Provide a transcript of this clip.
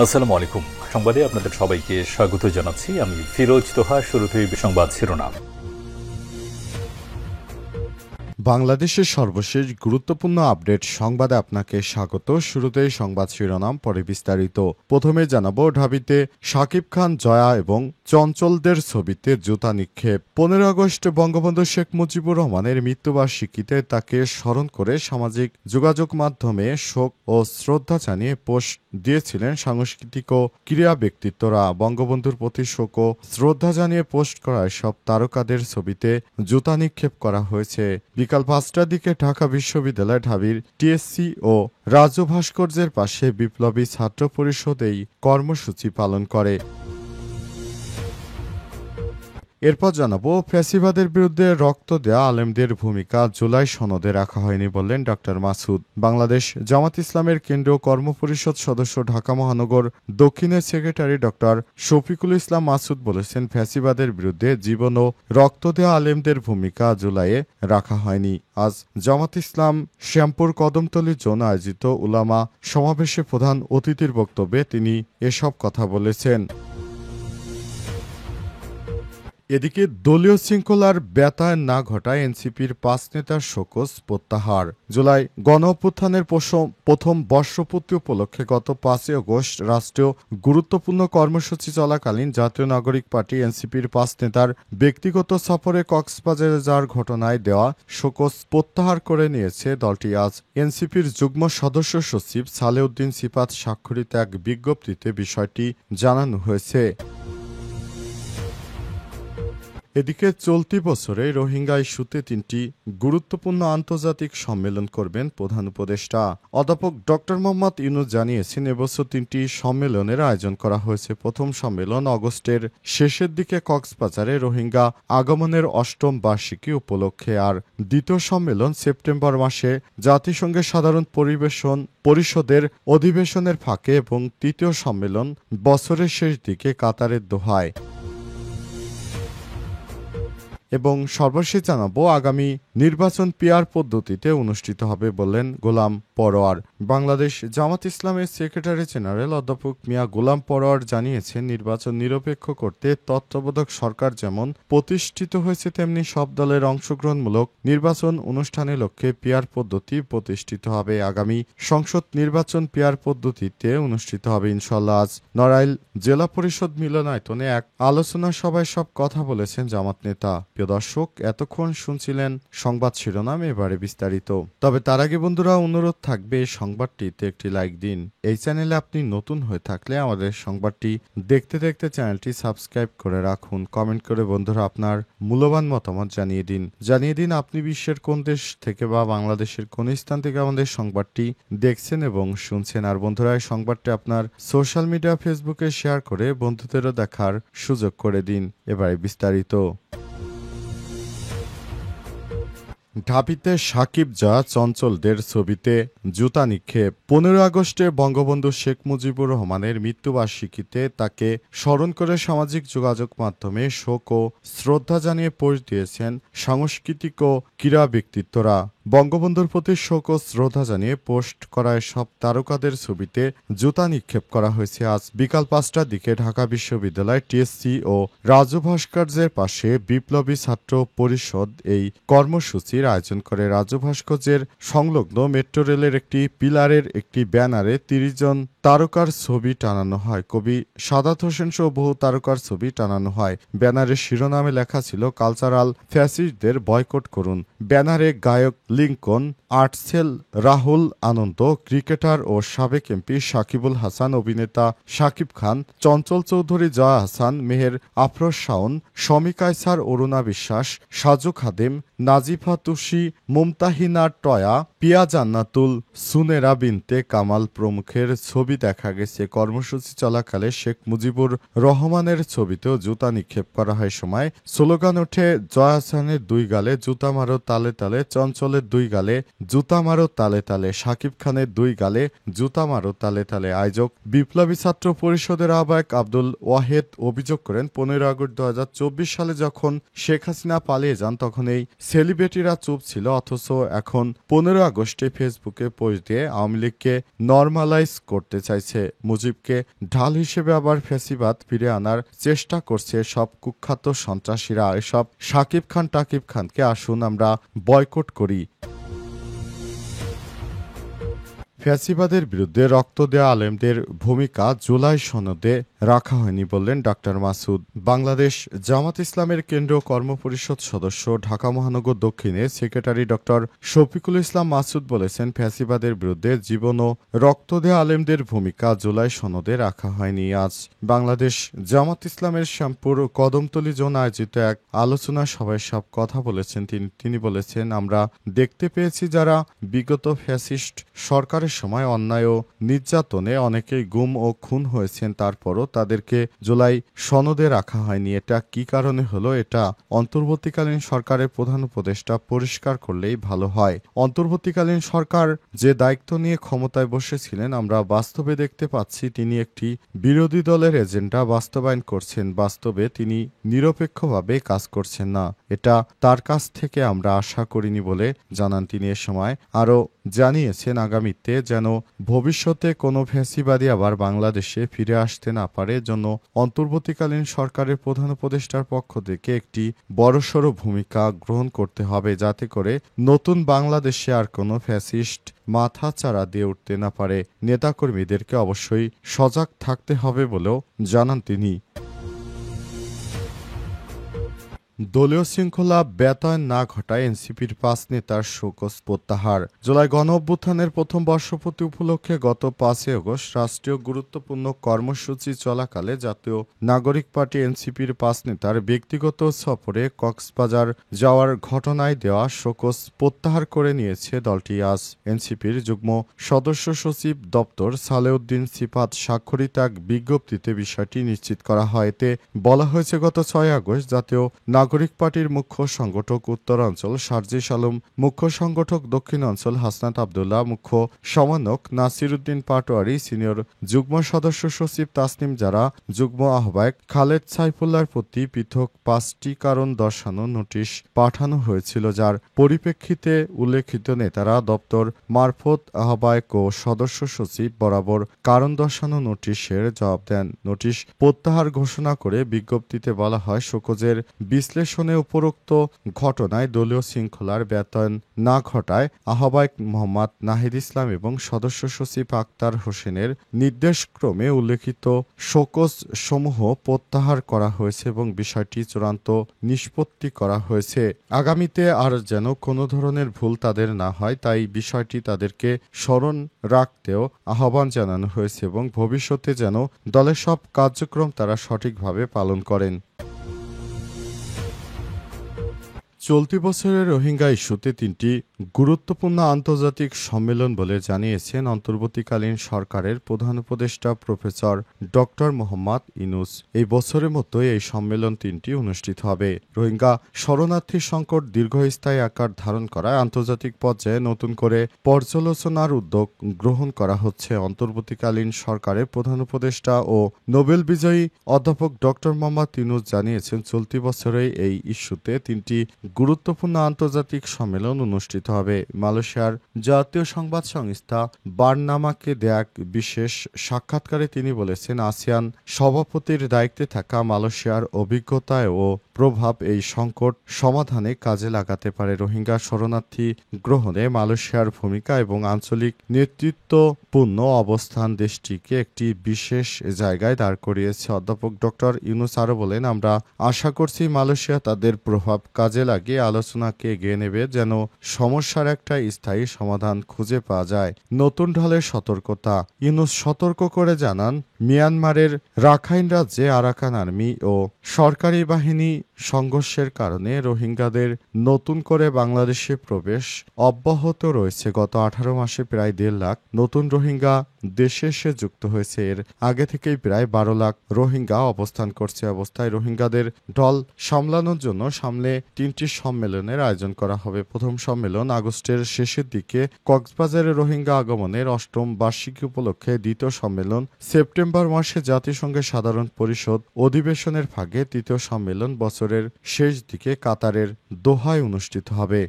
আসসালামু আলাইকুম। সংবাদে আপনাদের সবাইকে স্বাগত জানাচ্ছি। আমি ফিরোজ তোহা। শুরুতেই সংবাদ শিরোনাম। বাংলাদেশের সর্বশেষ গুরুত্বপূর্ণ আপডেট সংবাদে আপনাকে স্বাগত। শুরুতেই সংবাদ শিরোনাম, পরে বিস্তারিত। প্রথমে জানাবো, ঢাবিতে শাকিব খান, জয়া এবং চঞ্চলদের ছবিতে জুতা নিক্ষেপ। 15 আগস্ট বঙ্গবন্ধু শেখ মুজিবুর রহমানের মৃত্যুবার্ষিকীতে তাকে স্মরণ করে সামাজিক যোগাযোগ মাধ্যমে শোক ও শ্রদ্ধা জানিয়ে পোস্ট দিয়েছিলেন সাংস্কৃতিক ও ক্রীড়া ব্যক্তিত্বরা। বঙ্গবন্ধুর প্রতি শোক ও শ্রদ্ধা জানিয়ে পোস্ট করা সব তারকাদের ছবিতে জুতা নিক্ষেপ করা হয়েছে। বিকাল 5টার দিকে ঢাকা বিশ্ববিদ্যালয় ঢাবির টিএসসি ও রাজু ভাস্কর্যের পাশে বিপ্লবী ছাত্র পরিষদ এই কর্মসূচি পালন করে। এরপর জানাবো, ফ্যাসিবাদের বিরুদ্ধে রক্ত দেয়া আলেমদের ভূমিকা জুলাই সনদে রাখা হয়নি বললেন ডক্টর মাসুদ। বাংলাদেশ জামাত ইসলামের কেন্দ্রীয় কর্মপরিষদ সদস্য, ঢাকা মহানগর দক্ষিণের সেক্রেটারি ডক্টর শফিকুল ইসলাম মাসুদ বলেছেন, ফ্যাসিবাদের বিরুদ্ধে জীবন ও রক্ত দেয়া আলেমদের ভূমিকা জুলাইয়ে রাখা হয়নি। আজ জামাত ইসলাম শ্যামপুর কদমতলী জোন আয়োজিত উলামা সমাবেশে প্রধান অতিথির বক্তব্যে তিনি এসব কথা বলেছেন। এদিকে দলীয় শৃঙ্খলার ব্যতয় না ঘটায় এনসিপির 5 নেতার শোকজ প্রত্যাহার। জুলাই গণ অভ্যুত্থানের প্রথম বর্ষপূর্তি উপলক্ষে গত 5 আগস্ট রাষ্ট্রীয় গুরুত্বপূর্ণ কর্মসূচি চলাকালীন জাতীয় নাগরিক পার্টি এনসিপির 5 নেতার ব্যক্তিগত সফরে কক্সবাজারে যাওয়ার ঘটনায় দেওয়া শোকজ প্রত্যাহার করে নিয়েছে দলটি। আজ এনসিপির যুগ্ম সদস্য সচিব সালেউদ্দিন সিফাত স্বাক্ষরিত এক বিজ্ঞপ্তিতে বিষয়টি জানানো হয়েছে। এদিকে চলতি বছরে রোহিঙ্গা ইস্যুতে 3টি গুরুত্বপূর্ণ আন্তর্জাতিক সম্মেলন করবেন প্রধান উপদেষ্টা। অধ্যাপক ডক্টর মোহাম্মদ ইউনূস জানিয়েছেন, এবছর 3টি সম্মেলনের আয়োজন করা হয়েছে। প্রথম সম্মেলন আগস্টের শেষের দিকে কক্সবাজারে রোহিঙ্গা আগমনের 8ম বার্ষিকী উপলক্ষে, আর দ্বিতীয় সম্মেলন সেপ্টেম্বর মাসে জাতিসংঘের সাধারণ পরিষদের অধিবেশনের ফাঁকে এবং তৃতীয় সম্মেলন বছরের শেষ দিকে কাতারের দোহায়। এবং সর্বশেষ জানাবো, আগামী নির্বাচন পিআর পদ্ধতিতে অনুষ্ঠিত হবে বললেন গোলাম পরোয়ার। বাংলাদেশ জামাত ইসলামের সেক্রেটারি জেনারেল অধ্যাপক মিয়া গোলাম পরোয়ার জানিয়েছেন, নির্বাচন নিরপেক্ষ করতে তত্ত্বাবধায়ক সরকার যেমন প্রতিষ্ঠিত হয়েছে, তেমনি সব দলের অংশগ্রহণমূলক নির্বাচন অনুষ্ঠানের লক্ষ্যে পিআর পদ্ধতি প্রতিষ্ঠিত হবে। আগামী সংসদ নির্বাচন পিআর পদ্ধতিতে অনুষ্ঠিত হবে ইনশাল্লাহ। আজ নড়াইল জেলা পরিষদ মিলনায়তনে এক আলোচনা সভায় সব কথা বলেছেন জামাত নেতা। প্রিয় দর্শক, এতক্ষণ শুনছিলেন সংবাদ শিরোনাম, এবারে বিস্তারিত। তবে তার আগে বন্ধুরা, অনুরোধ থাকবে এই সংবাদটিতে একটি লাইক দিন। এই চ্যানেলে আপনি নতুন হয়ে থাকলে আমাদের সংবাদটি দেখতে দেখতে চ্যানেলটি সাবস্ক্রাইব করে রাখুন। কমেন্ট করে বন্ধুরা আপনার মূল্যবান মতামত জানিয়ে দিন আপনি বিশ্বের কোন দেশ থেকে বা বাংলাদেশের কোন স্থান থেকে আমাদের সংবাদটি দেখছেন এবং শুনছেন। আর বন্ধুরা, এই সংবাদটি আপনার সোশ্যাল মিডিয়া ফেসবুকে শেয়ার করে বন্ধুদেরও দেখার সুযোগ করে দিন। এবারে বিস্তারিত। ঢাবিতে সাকিব, জয়া, চঞ্চলদের ছবিতে জুতা নিক্ষেপ। 15 আগস্টে বঙ্গবন্ধু শেখ মুজিবুর রহমানের মৃত্যুবার্ষিকীতে তাকে স্মরণ করে সামাজিক যোগাযোগ মাধ্যমে শোক ও শ্রদ্ধা জানিয়ে পোস্ট দিয়েছেন সাংস্কৃতিক ও ক্রীড়া ব্যক্তিত্বরা। বঙ্গবন্ধুর প্রতি শোক ও শ্রদ্ধা জানিয়ে পোস্ট করা সব তারকাদের ছবিতে জুতা নিক্ষেপ করা হয়েছে। আজ বিকাল 5টার দিকে ঢাকা বিশ্ববিদ্যালয় টিএসসি ও রাজু ভাস্কর্যের পাশে বিপ্লবী ছাত্র পরিষদ এই কর্মসূচির আয়োজন করে। রাজু ভাস্কর্যের সংলগ্ন মেট্রো রেলের একটি পিলারের একটি ব্যানারে 30 জন তারকার ছবি টানানো হয়। কবি সাদাত হোসেন সহ বহু তারকার ছবি টানানো হয়। ব্যানারের শিরোনামে লেখা ছিল, কালচারাল ফ্যাসিস্টদের বয়কট করুন। ব্যানারে গায়ক লিঙ্কন, আর্টসেল রাহুল আনন্দ, ক্রিকেটার ও সাবেক এমপি সাকিবুল হাসান, অভিনেতা শাকিব খান, চঞ্চল চৌধুরী, জয়া হাসান, মেহের আফরোজ শাওন, শমী কায়সার, অরুণা বিশ্বাস, সাজু খাদেম, নাজিফা তুষি, মুমতাহিনা টয়া, পিয়া জান্নাতুল, সুনেরা বিনতে কামাল প্রমুখের ছবি দেখা গেছে। কর্মসূচি চলাকালে শেখ মুজিবুর রহমানের ছবিতেও জুতা নিক্ষেপ করা হয়। সময় স্লোগান ওঠে, জয়া হাসানের 2 গালে জুতা মারো তালে তালে, চঞ্চলের 2 গালে জুতা মারো তালে তালে, শাকিব খানের 2 গালে জুতা মারো তালে তালে। আয়োজক বিপ্লবী ছাত্র পরিষদের আহ্বায়ক আব্দুল ওয়াহেদ অভিযোগ করেন, 15 আগস্ট 2024 সালে যখন শেখ হাসিনা পালিয়ে যান তখন এই সেলিব্রিটিরা চুপ ছিল, অথচ এখন 15 আগস্টে ফেসবুকে পোস্ট দিয়ে আওয়ামী লীগকে নরমালাইজ করতে চাইছে। মুজিবকে ঢাল হিসেবে আবার ফ্যাসিবাদ ফিরে আনার চেষ্টা করছে সব কুখ্যাত সন্ত্রাসীরা। এসব শাকিব খান টাকিব খানকে আসুন আমরা বয়কট করি। ফ্যাসিবাদের বিরুদ্ধে রক্ত দেয়া আলেমদের ভূমিকা জুলাই সনদে রাখা হয়নি বললেন ডাক্তার মাসুদ। বাংলাদেশ জামাত ইসলামের কেন্দ্রীয় কর্মপরিষদ সদস্য, ঢাকা মহানগর দক্ষিণের সেক্রেটারি ডক্টর শফিকুল ইসলাম মাসুদ বলেছেন, ফ্যাসিবাদের বিরুদ্ধে জীবন ও রক্ত দেয়া আলেমদের ভূমিকা জুলাই সনদে রাখা হয়নি। আজ বাংলাদেশ জামাত ইসলামের শ্যামপুর কদমতলী জোন আয়োজিত এক আলোচনা সভায় সব কথা বলেছেন তিনি বলেছেন, আমরা দেখতে পেয়েছি যারা বিগত ফ্যাসিস্ট সরকারের সময় অন্যায় ও নির্যাতনে অনেকেই গুম ও খুন হয়েছেন, তারপরও তাদেরকে জুলাই সনদে রাখা হয়নি। এটা কি কারণে হলো, এটা অন্তর্বর্তীকালীন সরকারের প্রধান উপদেষ্টা পরিষ্কার করলেই ভালো হয়। অন্তর্বর্তীকালীন সরকার যে দায়িত্ব নিয়ে ক্ষমতায় বসেছিলেন, আমরা বাস্তবে দেখতে পাচ্ছি তিনি একটি বিরোধী দলের এজেন্ডা বাস্তবায়ন করছেন। বাস্তবে তিনি নিরপেক্ষভাবে কাজ করছেন না, এটা তার কাছ থেকে আমরা আশা করিনি বলে জানান তিনি। এ সময় আরও জানিয়েছেন, আগামীতে যেন ভবিষ্যতে কোনো ফ্যাসিবাদী আবার বাংলাদেশে ফিরে আসতে না পারে, জন্য অন্তর্বর্তীকালীন সরকারের প্রধান উপদেষ্টার পক্ষ থেকে একটি বড়সড় ভূমিকা গ্রহণ করতে হবে, যাতে করে নতুন বাংলাদেশে আর কোনো ফ্যাসিস্ট মাথা চাড়া দিয়ে উঠতে না পারে। নেতাকর্মীদেরকে অবশ্যই সজাগ থাকতে হবে বলেও জানান তিনি। দলীয় শৃঙ্খলা ব্যতয় না ঘটায় এনসিপির 5 নেতার শোকজ প্রত্যাহার। জুলাই গণ অভ্যুত্থানের প্রথম বর্ষপূর্তি উপলক্ষে গত 5 আগস্ট রাষ্ট্রীয় গুরুত্বপূর্ণ কর্মসূচি চলাকালে জাতীয় নাগরিক পার্টি এনসিপির 5 নেতার ব্যক্তিগত সফরে কক্সবাজার যাওয়ার ঘটনায় দেওয়া শোকজ প্রত্যাহার করে নিয়েছে দলটি। আজ এনসিপির যুগ্ম সদস্য সচিব দপ্তর সালেউদ্দিন সিফাত স্বাক্ষরিত এক বিজ্ঞপ্তিতে বিষয়টি নিশ্চিত করা হয়। এতে বলা হয়েছে, গত 6 আগস্ট জাতীয় নাগরিক পার্টির মুখ্য সংগঠক উত্তরাঞ্চল সার্জিস আলম, মুখ্য সংগঠক দক্ষিণ অঞ্চল হাসনাত আবদুল্লাহ, মুখ্য সমন্বয়ক নাসির উদ্দিন পাটোয়ারি, সিনিয়র যুগ্ম সদস্য সচিব তাসনিম জারা, যুগ্ম আহ্বায়ক খালেদ সাইফুল্লাহর প্রতি পৃথক 5টি কারণ দর্শানো নোটিশ পাঠানো হয়েছিল, যার পরিপ্রেক্ষিতে উল্লেখিত নেতারা দপ্তর মারফত আহ্বায়ক ও সদস্য সচিব বরাবর কারণ দর্শানো নোটিশের জবাব দেন। নোটিশ প্রত্যাহার ঘোষণা করে বিজ্ঞপ্তিতে বলা হয়, শোকজের বিশ্লেষণে উপরোক্ত ঘটনায় দলীয় শৃঙ্খলার ব্যতয় না ঘটায় আহ্বায়ক মোহাম্মদ নাহিদ ইসলাম এবং সদস্য সচিব আক্তার হোসেনের নির্দেশক্রমে উল্লেখিত শোকজ সমূহ প্রত্যাহার করা হয়েছে এবং বিষয়টি চূড়ান্ত নিষ্পত্তি করা হয়েছে। আগামীতে আর যেন কোনো ধরনের ভুল তাদের না হয়, তাই বিষয়টি তাদেরকে স্মরণ রাখতেও আহ্বান জানানো হয়েছে এবং ভবিষ্যতে যেন দলের সব কার্যক্রম তারা সঠিকভাবে পালন করেন। চলতি বছরের রোহিঙ্গা ইস্যুতে 3টি গুরুত্বপূর্ণ আন্তর্জাতিক সম্মেলন বলে জানিয়েছেন অন্তর্বর্তীকালীন সরকারের প্রধান উপদেষ্টা প্রফেসর ডক্টর মোহাম্মদ ইউনূস। এই বছরের মতো এই সম্মেলন 3টি অনুষ্ঠিত হবে। রোহিঙ্গা শরণার্থী সংকট দীর্ঘস্থায়ী আকার ধারণ করায় আন্তর্জাতিক পর্যায়ে নতুন করে পর্যালোচনার উদ্যোগ গ্রহণ করা হচ্ছে। অন্তর্বর্তীকালীন সরকারের প্রধান উপদেষ্টা ও নোবেল বিজয়ী অধ্যাপক ডক্টর মোহাম্মদ ইউনূস জানিয়েছেন, চলতি বছরে এই ইস্যুতে 3টি গুরুত্বপূর্ণ আন্তর্জাতিক সম্মেলন অনুষ্ঠিত হবে। মালয়েশিয়ার জাতীয় সংবাদ সংস্থা বার্নামাকে দেয়া এক বিশেষ সাক্ষাৎকারে তিনি বলেছেন, আসিয়ান সভাপতির দায়িত্বে থাকা মালয়েশিয়ার অভিজ্ঞতা ও প্রভাব এই সংকট সমাধানে কাজে লাগাতে পারে। রোহিঙ্গা শরণার্থী গ্রহণে মালয়েশিয়ার ভূমিকা এবং আঞ্চলিক নেতৃত্বপূর্ণ অবস্থান দেশটিকে একটি বিশেষ জায়গায় দাঁড় করিয়েছে। অধ্যাপক ডক্টর ইউনূস আরও বলেন, আমরা আশা করছি মালয়েশিয়া তাদের প্রভাব কাজে লাগিয়ে আলোচনাকে এগিয়ে নেবে, যেন সমস্যার একটা স্থায়ী সমাধান খুঁজে পাওয়া যায়। নতুন ঢলের সতর্কতা। ইউনূস সতর্ক করে জানান, মিয়ানমারের রাখাইন রাজ্যে আরাকান আর্মি ও সরকারি বাহিনী সংঘর্ষের কারণে রোহিঙ্গাদের নতুন করে বাংলাদেশে প্রবেশ অব্যাহত রয়েছে। গত 18 মাসে প্রায় 1.5 লাখ নতুন রোহিঙ্গা দেশে এসে যুক্ত হয়েছে। এর আগে থেকেই প্রায় 12 লাখ রোহিঙ্গা অবস্থান করছে। অবস্থায় রোহিঙ্গাদের ঢল সামলানোর জন্য সামনে 3টি সম্মেলনের আয়োজন করা হবে। প্রথম সম্মেলন আগস্টের শেষের দিকে কক্সবাজারে রোহিঙ্গা আগমনের ৮ম বার্ষিকী উপলক্ষে, দ্বিতীয় সম্মেলন সেপ্টেম্বর মাসে জাতিসংঘের সাধারণ পরিষদ অধিবেশনের ফাঁকে, তৃতীয় সম্মেলন বছরের শেষ দিকে কাতারের দোহায় অনুষ্ঠিত হবে।